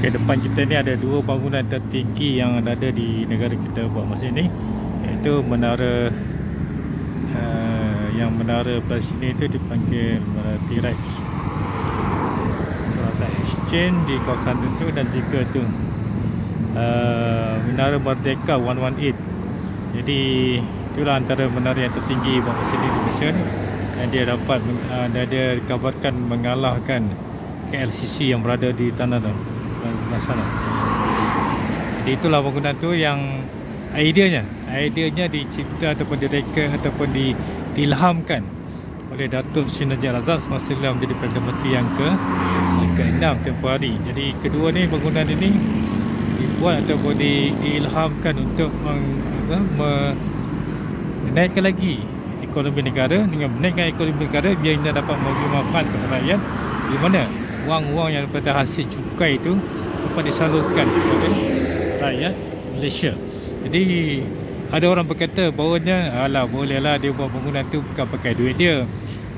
Okey, depan kita ni ada dua bangunan tertinggi yang ada di negara kita buat masa ini, iaitu menara yang menara belah sini itu dipanggil Menara T-Rex, kawasan exchange di kawasan itu, dan juga tu Menara Merdeka 118. Jadi itulah antara menara yang tertinggi buat masa ini di Malaysia ni, dan dia dapat dia dikabarkan mengalahkan KLCC yang berada di tanah tu sana. Jadi itulah bangunan tu yang ideanya dicipta ataupun direka ataupun diilhamkan oleh Datuk Sri Najib Razak semasa beliau menjadi Perdana Menteri yang ke-6 tempoh hari. Jadi kedua ni, bangunan ini dibuat ataupun diilhamkan untuk menaikkan lagi ekonomi negara. Dengan menaikkan ekonomi negara, biarnya dapat memberi manfaat kepada rakyat, di mana wang-wang yang daripada hasil cukai itu dapat disalurkan kepada rakyat Malaysia. Jadi ada orang berkata bahawanya alah, bolehlah dia buat bangunan tu bukan pakai duit dia.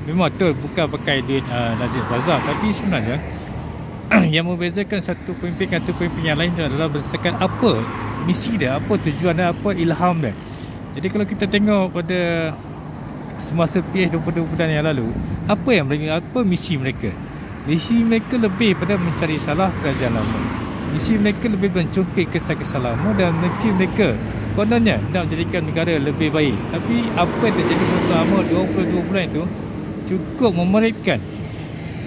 Memang betul bukan pakai duit Najib Razak, tapi sebenarnya yang membezakan satu pemimpin dengan satu pemimpin yang lain adalah berdasarkan apa misi dia, apa tujuan dia, apa ilham dia. Jadi kalau kita tengok pada semasa PH 22 bulan yang lalu, apa misi mereka? Misi mereka lebih pada mencari salah kerajaan lama. Misi mereka lebih mencungkit kisah-kisah lama, dan misi mereka kononnya nak menjadikan negara lebih baik. Tapi apa yang terjadi selama 22 bulan itu cukup memeritkan.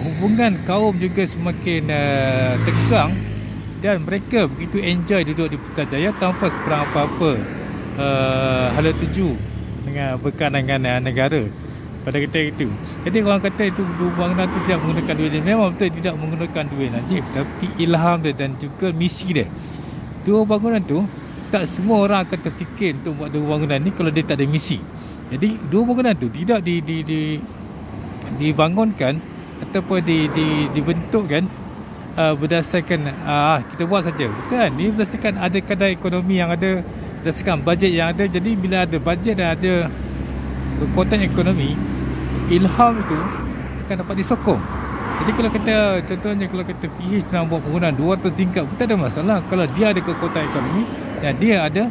Hubungan kaum juga semakin tegang, dan mereka begitu enjoy duduk di Putrajaya tanpa seberang apa-apa hala tuju dengan berkaitan dengan negara pada ketika itu. Jadi orang kata itu bangunan itu tidak menggunakan duit dia. Memang betul tidak menggunakan duit Najib, tapi ilham dia dan juga misi dia. Dua bangunan tu, tak semua orang akan terfikir untuk buat dua bangunan ni kalau dia tak ada misi. Jadi dua bangunan tu tidak dibangunkan ataupun dibentukkan berdasarkan kita buat saja. Bukan, ni berdasarkan ada kadar ekonomi yang ada, berdasarkan bajet yang ada. Jadi bila ada bajet dan ada kekuatan ekonomi, ilham itu akan dapat disokong. Jadi kalau kita, contohnya kalau kita PH nak buat bangunan 200 tingkat, tak ada masalah kalau dia ada kekuatan ekonomi dan dia ada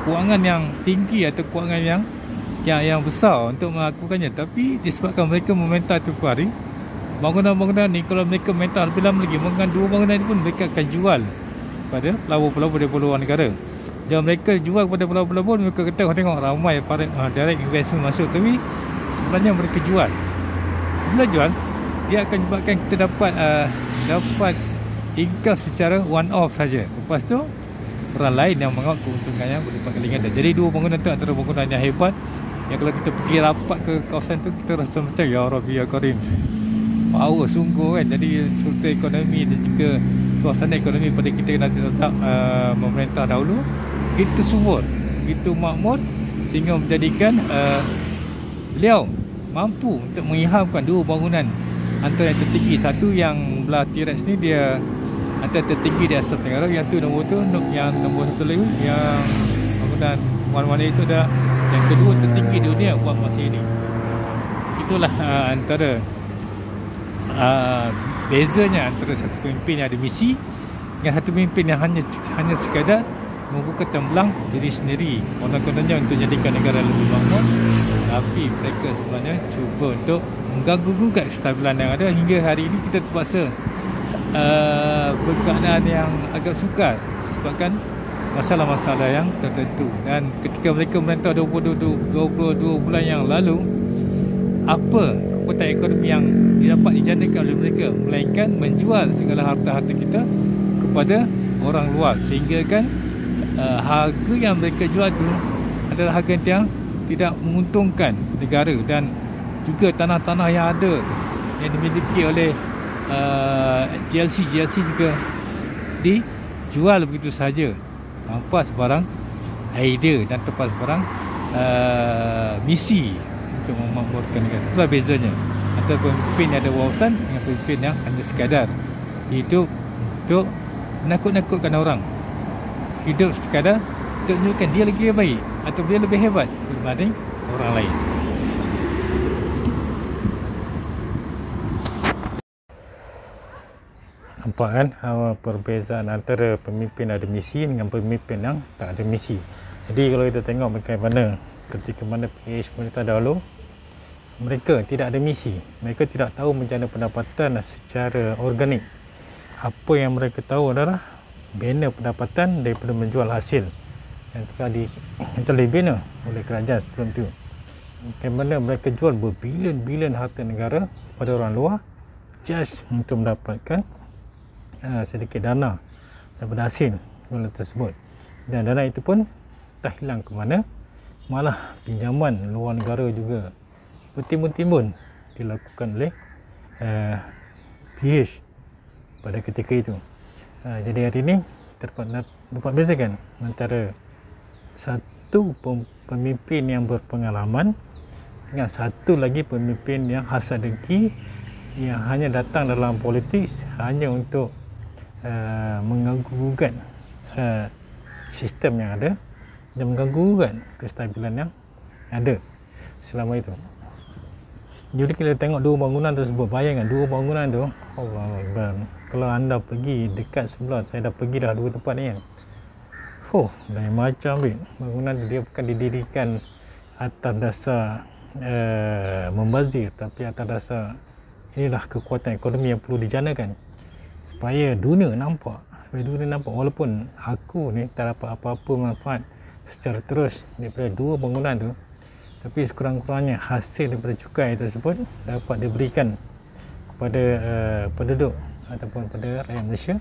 kewangan yang tinggi atau kewangan yang besar untuk melakukannya. Tapi disebabkan mereka meminta tempoh hari, bangunan-bangunan ni kalau mereka minta lebih lama lagi, mungkin dua bangunan ni pun mereka akan jual pada pelabur-pelabur di luar negara. Dan mereka jual kepada pelabur-pelabur, mereka kata tengok ramai direct investment masuk, tapi sebenarnya mereka jual. Bila jual, dia akan menyebabkan kita dapat income secara one off saja. Lepas tu orang lain yang mengaut keuntungannya berlipat kali ganda. Jadi dua bangunan tu antara bangunan yang hebat, yang kalau kita pergi rapat ke kawasan tu, kita rasa macam ya Rabbi ya Karim, power sungguh kan. Jadi struktur ekonomi dan juga suasana ekonomi pada kita Najib Razak memerintah dahulu begitu subur, begitu makmur, sehingga menjadikan beliau mampu untuk mengilhamkan dua bangunan antara yang tertinggi. Satu yang belah T-Rex ni dia antara tertinggi di Asia Tenggara, yang tu nombor satu lagi yang bangunan warna-warna itu adalah yang kedua tertinggi di dunia buat masa ini. Itulah antara bezanya antara satu pemimpin yang ada misi dengan satu pemimpin yang hanya sekadar membuka temblang diri sendiri, konon-kononnya untuk jadikan negara lebih makmur, tapi mereka sebenarnya cuba untuk mengganggu-gugat kestabilan yang ada. Hingga hari ini kita terpaksa berkeadaan yang agak sukar sebabkan masalah-masalah yang tertentu. Dan ketika mereka merintah 22 bulan yang lalu, apa kekuatan ekonomi yang dapat dijanakan oleh mereka, melainkan menjual segala harta-harta kita kepada orang luar, sehingga kan harga yang mereka jual tu adalah harga yang tidak menguntungkan negara, dan juga tanah-tanah yang ada yang dimiliki oleh GLC juga dijual begitu saja tanpa sebarang idea dan tanpa sebarang misi untuk memakmurkan negara. Itulah bezanya antara pemimpin yang ada wawasan dengan pemimpin yang hanya sekadar hidup untuk menakut-nakutkan orang, hidup sekadar untuk menunjukkan dia lagi baik atau dia lebih hebat berbanding orang lain. Nampak kan perbezaan antara pemimpin ada misi dengan pemimpin yang tak ada misi. Jadi kalau kita tengok bagaimana ketika mana PH pemerintah dahulu, mereka tidak ada misi. Mereka tidak tahu macam mana pendapatan secara organik. Apa yang mereka tahu adalah bina pendapatan daripada menjual hasil yang telah dibina oleh kerajaan sebelum itu. Bagaimana mereka jual berbilion-bilion harta negara pada orang luar just untuk mendapatkan sedikit dana daripada hasil jualan tersebut. Dan dana itu pun tak hilang ke mana, malah pinjaman luar negara juga bertimbun-timbun dilakukan oleh PH pada ketika itu. Jadi hari ini dapat bezakan antara satu pemimpin yang berpengalaman dengan satu lagi pemimpin yang hasad dengki, yang hanya datang dalam politik hanya untuk mengganggu-gugat sistem yang ada dan mengganggu-gugat kestabilan yang ada selama itu. Jadi kita tengok dua bangunan tersebut, bayangkan dua bangunan tu, Allah Akbar. Kalau anda pergi dekat sebelah, saya dah pergi dah dua tempat ni kan. Lain macam bangunan tu, dia bukan didirikan atas dasar membazir, tapi atas dasar inilah kekuatan ekonomi yang perlu dijanakan supaya dunia nampak, walaupun aku ni tak dapat apa-apa manfaat secara terus daripada dua bangunan tu, tapi sekurang-kurangnya hasil daripada cukai tersebut dapat diberikan kepada penduduk ataupun pada rakyat Malaysia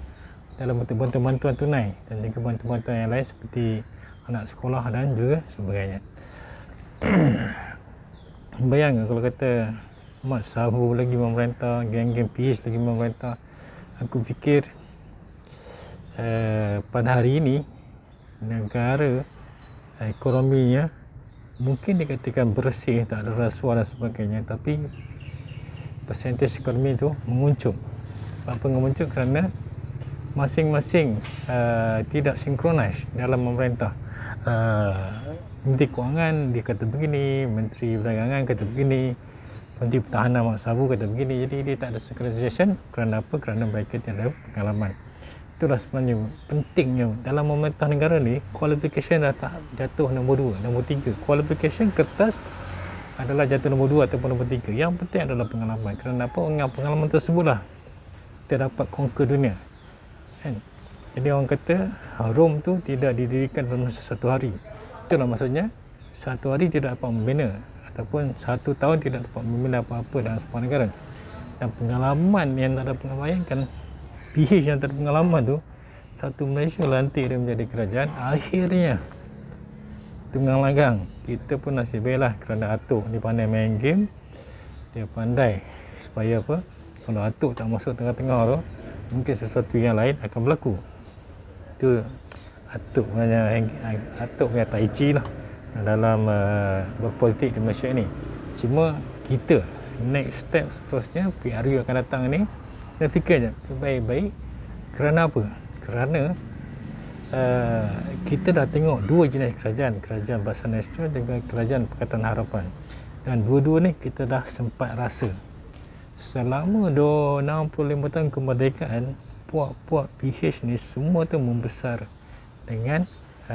dalam bentuk bantuan tunai dan juga bantuan-bantuan yang lain seperti anak sekolah dan juga sebagainya. Bayangkan kalau kata Mat Sabu lagi memerintah, geng-geng PH lagi memerintah, aku fikir pada hari ini negara ekonominya mungkin dikatakan bersih, tak ada rasuah dan sebagainya, tapi persentase ekonomi itu menguncup. Apa menguncup? Kerana masing-masing tidak sinkronis dalam memerintah. Menteri Kewangan dia kata begini, Menteri Perdagangan kata begini, Menteri Pertahanan Mak Sabu kata begini. Jadi dia tak ada synchronization. Kerana apa? Kerana mereka tidak ada pengalaman. Itulah sebenarnya pentingnya dalam memerintah negara ni. Qualification dah tak jatuh nombor 2, nombor 3. Qualification kertas adalah jatuh nombor 2 ataupun nombor 3. Yang penting adalah pengalaman. Kerana apa? Dengan pengalaman tersebutlah kita dapat conquer dunia kan? Jadi orang kata Rom tu tidak didirikan dalam satu hari. Itulah maksudnya satu hari tidak dapat membina, ataupun satu tahun tidak dapat membina apa-apa dalam sebuah negara. Dan pengalaman yang tak ada pengalaman, kan PH yang tak ada pengalaman tu, satu Malaysia lantik dia menjadi kerajaan, akhirnya tunggang langgang. Kita pun nasib baiklah kerana Atuk dia pandai main game, dia pandai supaya apa, kalau Atuk tak masuk tengah-tengah tu, mungkin sesuatu yang lain akan berlaku. Itu Atuk punya tai chi lah dalam berpolitik di Malaysia ni. Cuma kita next step seterusnya PRU akan datang ni, kita fikir je baik-baik. Kerana apa? Kerana kita dah tengok dua jenis kerajaan, kerajaan Barisan Nasional dan kerajaan Pakatan Harapan, dan dua-dua ni kita dah sempat rasa selama 65 tahun kemerdekaan. Puak-puak PH ni semua tu membesar dengan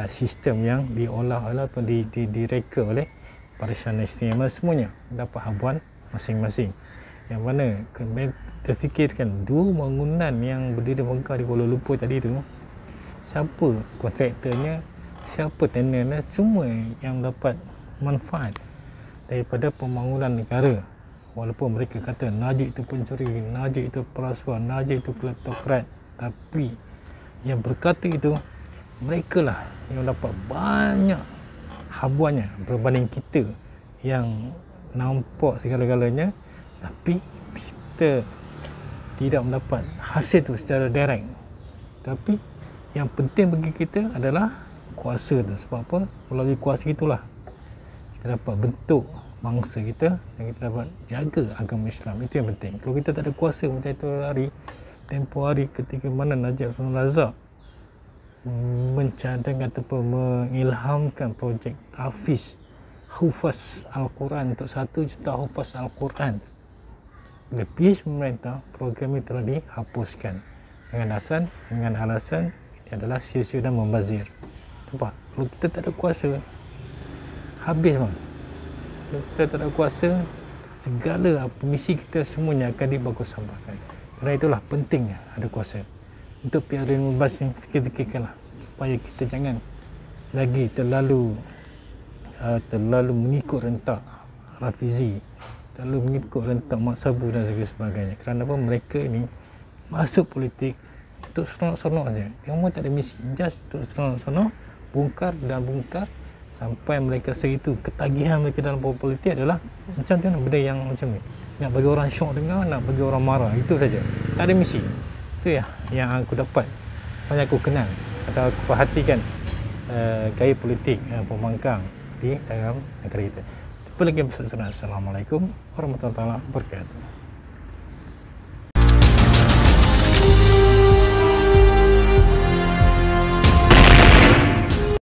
sistem yang diolah atau direka oleh Barisan Nasional. Semuanya dapat habuan masing-masing. Yang mana kita fikirkan dua bangunan yang berdiri megah di Kuala Lumpur tadi tu, siapa kontraktornya, siapa tendernya, semua yang dapat manfaat daripada pembangunan negara. Walaupun mereka kata Najib itu pencuri, Najib itu perasuah, Najib itu kleptokrat, tapi yang berkata itu mereka lah yang dapat banyak habuannya berbanding kita yang nampak segala-galanya, tapi kita tidak mendapat hasil itu secara direct. Tapi yang penting bagi kita adalah kuasa tu. Sebab apa? Melalui kuasa itulah kita dapat bentuk bangsa kita dan kita dapat jaga agama Islam. Itu yang penting. Kalau kita tak ada kuasa macam itu tempoh hari ketika mana Najib Razak mencadang ataupun mengilhamkan projek Hufaz Al-Quran untuk 1 juta Hufaz Al-Quran. Bila PH memerintah, program ini telah dihapuskan. dengan alasan ini adalah sia-sia dan membazir. Nampak? Kalau kita tak ada kuasa, habis bang. Kalau kita tak ada kuasa, segala misi kita semuanya akan dibagus-sambahkan. Kerana itulah pentingnya ada kuasa. Untuk PR 15 ni kita fikirkanlah supaya kita jangan lagi terlalu mengikut rentak Rafizi, terlalu mengikut rentak Mak Sabu dan sebagainya. Kerana apa? Mereka ni masuk politik untuk seronok-seronok saja. Mereka tak ada misi, just untuk seronok-seronok, bongkar dan bongkar sampai mereka segitu. Ketagihan mereka dalam politik adalah macam tu, benda yang macam ni, nak bagi orang syok dengar, nak bagi orang marah, itu saja. Tak ada misi. Itu ya yang aku dapat, banyak aku kenal atau aku perhatikan gaya politik pembangkang di dalam negara kita. Jumpa lagi episode seterusnya. Assalamualaikum warahmatullahi wabarakatuh.